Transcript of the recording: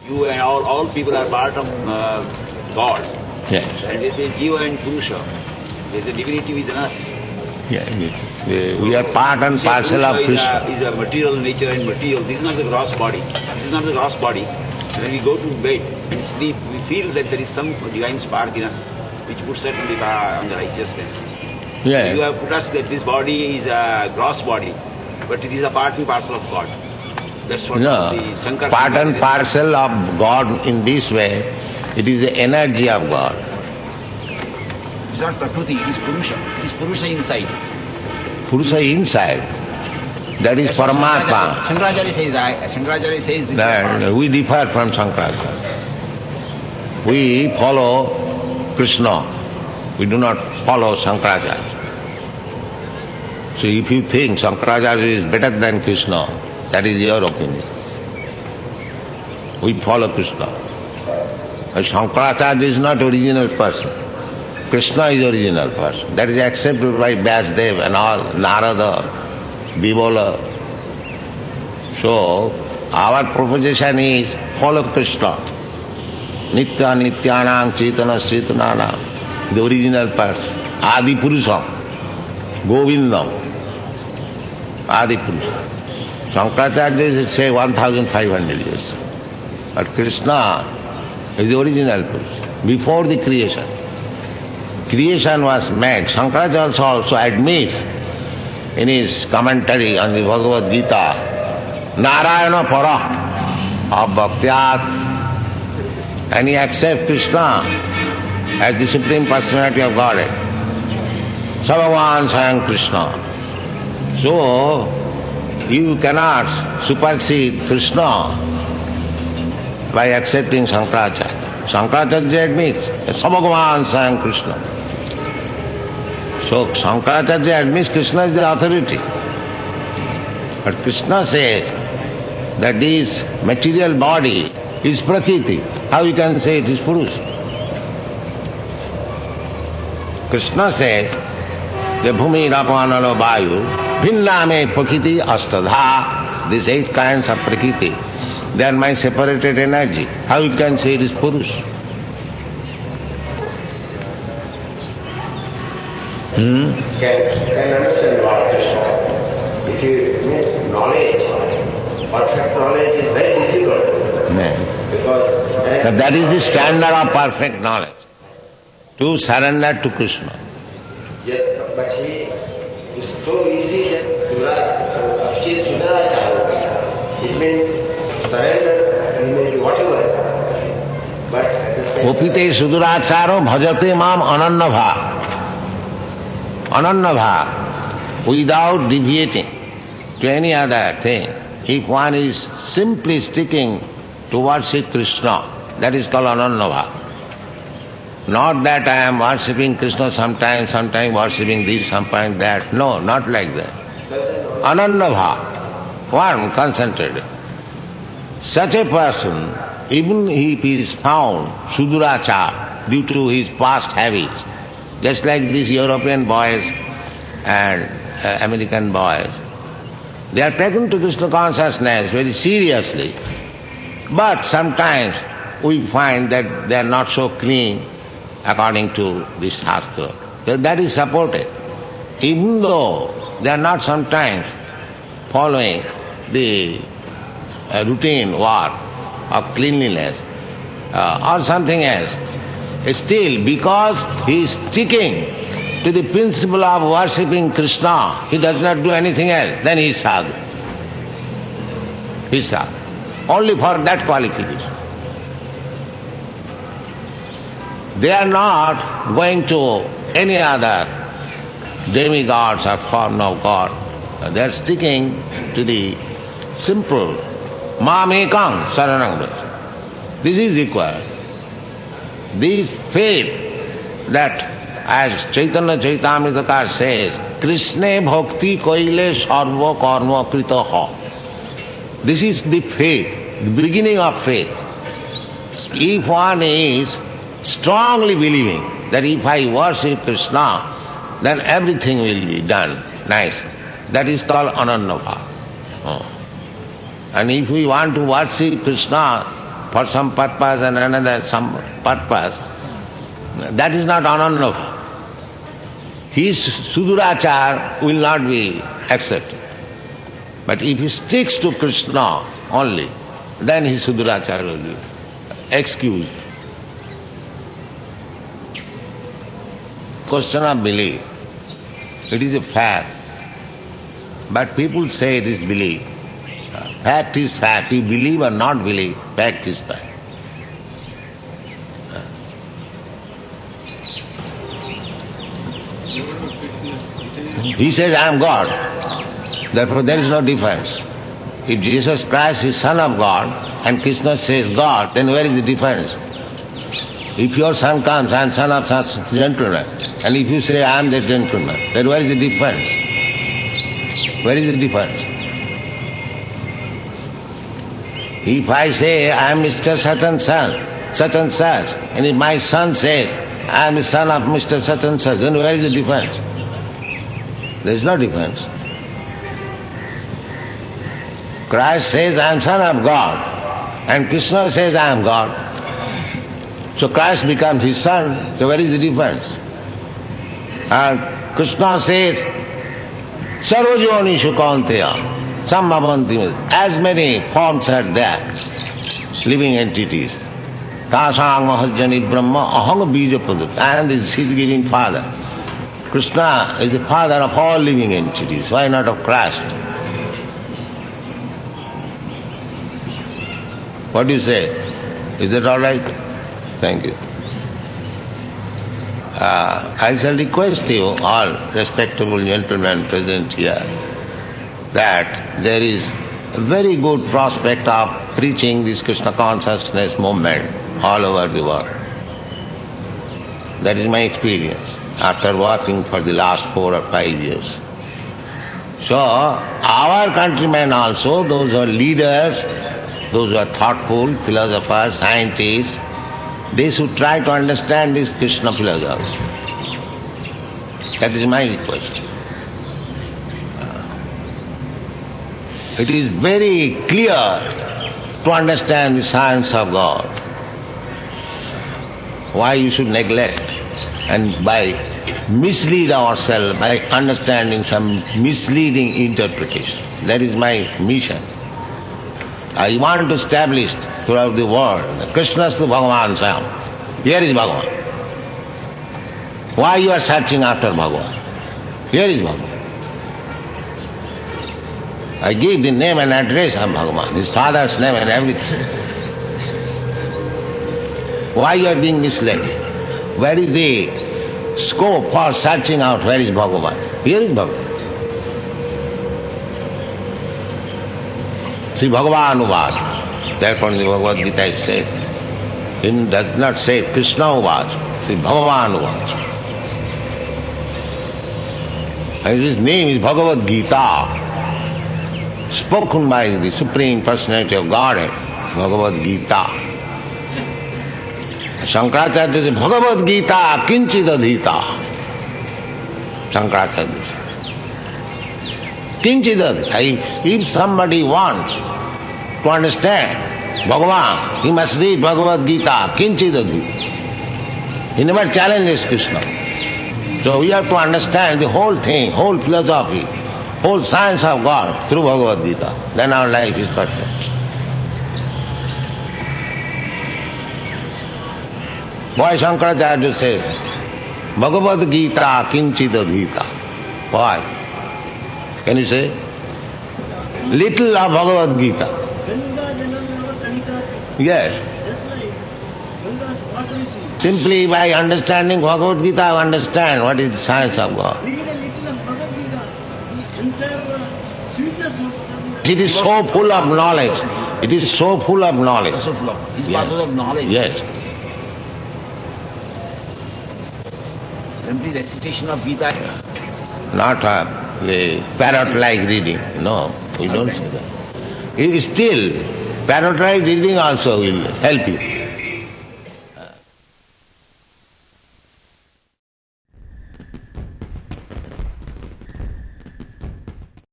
You and all people are part of God. Yes. And they say Jiva and Purusha. There's a divinity within us. Yeah, we are part and parcel of Krishna. Is a material nature and material. This is not the gross body. This is not the gross body. When we go to bed and sleep, we feel that there is some divine spark in us which puts us on the righteousness. Yeah. You have put us that this body is a gross body, but it is a part and parcel of God. That's what No, the Shankar... part and parcel of God in this way, it is the energy of God. It's not Prakriti, it is Purusha. It is Purusha inside. Purusha inside, that is Paramatma. Shankaracharya says this That we differ from Shankaracharya. We follow Krishna. We do not follow Shankaracharya. So if you think Shankaracharya is better than Krishna, that is your opinion. We follow Krishna. But Shankaracharya is not original person. Krishna is original person. That is accepted by Vyasdev and all, Narada, Devala. So, our proposition is follow Krishna. Nitya Nityanam Chaitana Chaitananam. The original person. Adi Purusha. Govindam. Adi Purusha. Shankaracharya say 1500 years. But Krishna is the original Purusha. Before the creation. Creation was made. Shankaracharya also admits in his commentary on the Bhagavad Gita, Narayana Para of Bhaktyat, and he accepts Krishna as the Supreme Personality of Godhead. Sabhavan Sayam Krishna. So, you cannot supersede Krishna by accepting Shankaracharya. Shankaracharya admits Sabhavan Sayam Krishna. So Shankaracharya admits Krishna is the authority. But Krishna says that this material body is Prakriti. How you can say it is Purusha? Krishna says, the Bhumi, Rapanalo, Vayu, Bhinname Prakriti Astadha, these 8 kinds of Prakriti, they are my separated energy. How you can say it is Purusha? Can understand Lord Krishna. If you means knowledge, perfect knowledge is very difficult. Yeah. Because So that is the standard of perfect knowledge. To surrender to Krishna. yes, but he is so easy that Sudaracharya. It means surrender and maybe whatever. But at the same Opite Suduracharo bhajate mam anannabha. Anannabha, without deviating to any other thing. If one is simply sticking to worship Krishna, that is called anannabha. Not that I am worshipping Krishna sometimes worshipping this, sometimes that. No, not like that. Anannabha, one concentrated. Such a person, even if he is found Sudurachara due to his past habits, just like these European boys and American boys, they are taken to Krishna consciousness very seriously. But sometimes we find that they are not so clean according to this Shastra. That is supported. Even though they are not sometimes following the routine work of cleanliness or something else, still because he is sticking to the principle of worshipping Krishna, he does not do anything else, then he is sadhu. He is sadhu. Only for that qualification. They are not going to any other demigods or form of God. They are sticking to the simple Mamekam Saranam Vraja. This is required. This faith that, as Chaitanya Chaitamritakar says, Krishna bhakti koile sarva karma kritaha. This is the faith, the beginning of faith. If one is strongly believing that if I worship Krishna, then everything will be done nice. That is called anannabha. And if we want to worship Krishna for some purpose and another some purpose, that is not Anandava. His Sudurachar will not be accepted. But if he sticks to Krishna only, then his Sudurachar will be excused. Question of belief. It is a fact. But people say it is belief. Fact is fact. You believe or not believe, fact is fact. He says, I am God. Therefore there is no difference. If Jesus Christ is Son of God and Krishna says God, then where is the difference? If your son comes, I am son of such gentleman, and if you say I am that gentleman, then where is the difference? Where is the difference? If I say I am Mr. Such and such, and if my son says I am the son of Mr. Such and such, then where is the difference? There is no difference. Christ says I am son of God, and Krishna says I am God. So Christ becomes his son, so where is the difference? And Krishna says, Sarvajonishu Kaunteya, Sammavanti, as many forms are there, living entities. Tasang Mahajani Brahma, Aham Bijapadut, I am the seed-giving father. Krishna is the father of all living entities, why not of Christ? What do you say? Is that all right? Thank you. I shall request you, all respectable gentlemen present here, that there is a very good prospect of preaching this Krishna consciousness movement all over the world. That is my experience after working for the last 4 or 5 years. So, our countrymen also, those who are leaders, those who are thoughtful, philosophers, scientists, they should try to understand this Krishna philosophy. That is my request. It is very clear to understand the science of God. Why you should neglect and by mislead ourselves by understanding some misleading interpretation. That is my mission. I want to establish throughout the world that Krishna is the Bhagavan Swayam. Here is Bhagavan. Why you are searching after Bhagavan? Here is Bhagavan. I give the name and address of Bhagavan, his father's name and everything. Why you are being misled? Where is the scope for searching out where is Bhagavan? Here is Bhagavan. Sri Bhagavan Uvaj. Therefore in the Bhagavad Gita is said, it does not say Krishna Uvaj, Sri Bhagavan Uvaj. And his name is Bhagavad Gita, spoken by the Supreme Personality of Godhead, Bhagavad Gita. Shankaracharya says, Bhagavad Gita kinchidadhita. Shankaracharya says, kinchidadhita. If somebody wants to understand Bhagavan, he must read Bhagavad Gita kinchidadhita. He never challenges Krishna. So we have to understand the whole thing, whole philosophy, whole science of God through Bhagavad Gita. Then our life is perfect. Why Shankaracharya says, Bhagavad Gita kinchidadhita? Why? Can you say? Little of Bhagavad Gita. Yes. Simply by understanding Bhagavad Gita, I understand what is the science of God. It is so full of knowledge. It is so full of knowledge. So full of, it's Yes. full of knowledge. Yes. Simply recitation of Gita. Not the parrot-like reading. No, we don't say that. It is still, parrot-like reading also will help you.